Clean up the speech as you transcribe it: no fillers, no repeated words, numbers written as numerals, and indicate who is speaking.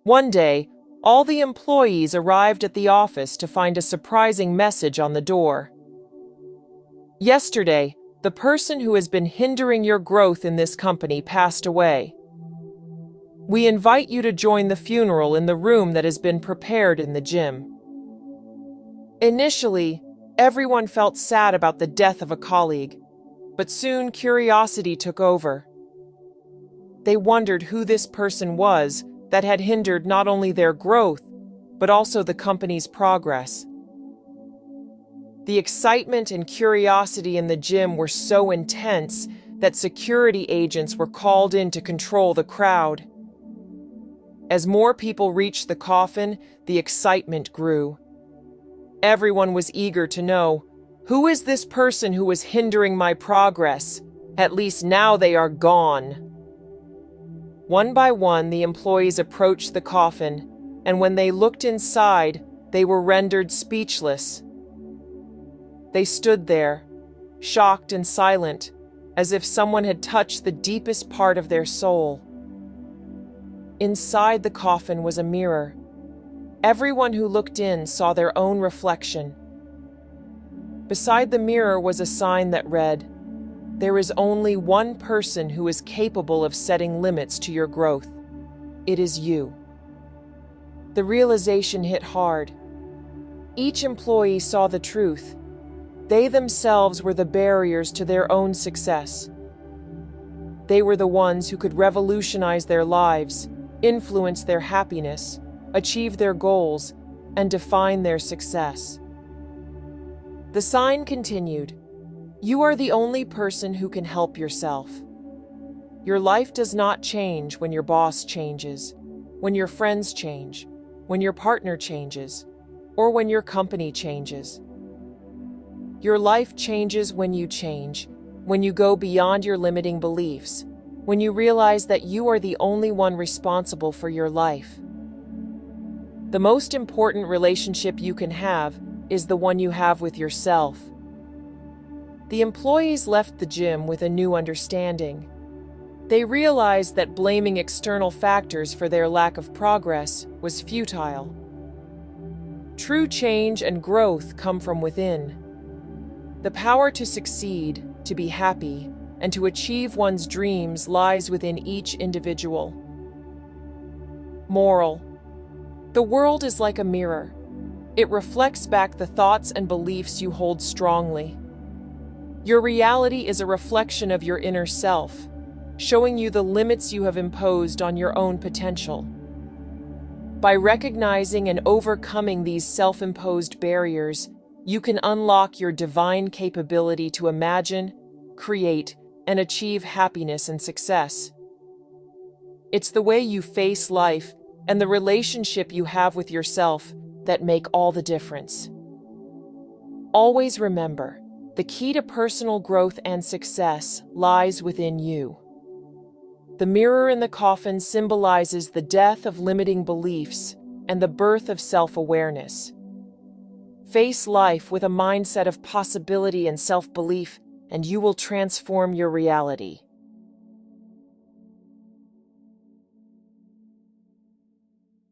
Speaker 1: One day, all the employees arrived at the office to find a surprising message on the door. Yesterday, the person who has been hindering your growth in this company passed away. We invite you to join the funeral in the room that has been prepared in the gym. Initially, everyone felt sad about the death of a colleague, but soon curiosity took over. They wondered who this person was that had hindered not only their growth, but also the company's progress. The excitement and curiosity in the gym were so intense that security agents were called in to control the crowd. As more people reached the coffin, the excitement grew. Everyone was eager to know, who is this person who was hindering my progress? At least now they are gone. One by one, the employees approached the coffin, and when they looked inside, they were rendered speechless. They stood there, shocked and silent, as if someone had touched the deepest part of their soul. Inside the coffin was a mirror. Everyone who looked in saw their own reflection. Beside the mirror was a sign that read, "There is only one person who is capable of setting limits to your growth. It is you." The realization hit hard. Each employee saw the truth. They themselves were the barriers to their own success. They were the ones who could revolutionize their lives, influence their happiness, achieve their goals, and define their success. The sign continued, "You are the only person who can help yourself. Your life does not change when your boss changes, when your friends change, when your partner changes, or when your company changes. Your life changes when you change, when you go beyond your limiting beliefs, when you realize that you are the only one responsible for your life. The most important relationship you can have is the one you have with yourself." The employees left the gym with a new understanding. They realized that blaming external factors for their lack of progress was futile. True change and growth come from within. The power to succeed, to be happy, and to achieve one's dreams lies within each individual. Moral: the world is like a mirror. It reflects back the thoughts and beliefs you hold strongly. Your reality is a reflection of your inner self, showing you the limits you have imposed on your own potential. By recognizing and overcoming these self-imposed barriers, you can unlock your divine capability to imagine, create, and achieve happiness and success. It's the way you face life and the relationship you have with yourself that make all the difference. Always remember, the key to personal growth and success lies within you. The mirror in the coffin symbolizes the death of limiting beliefs and the birth of self-awareness. Face life with a mindset of possibility and self-belief, and you will transform your reality.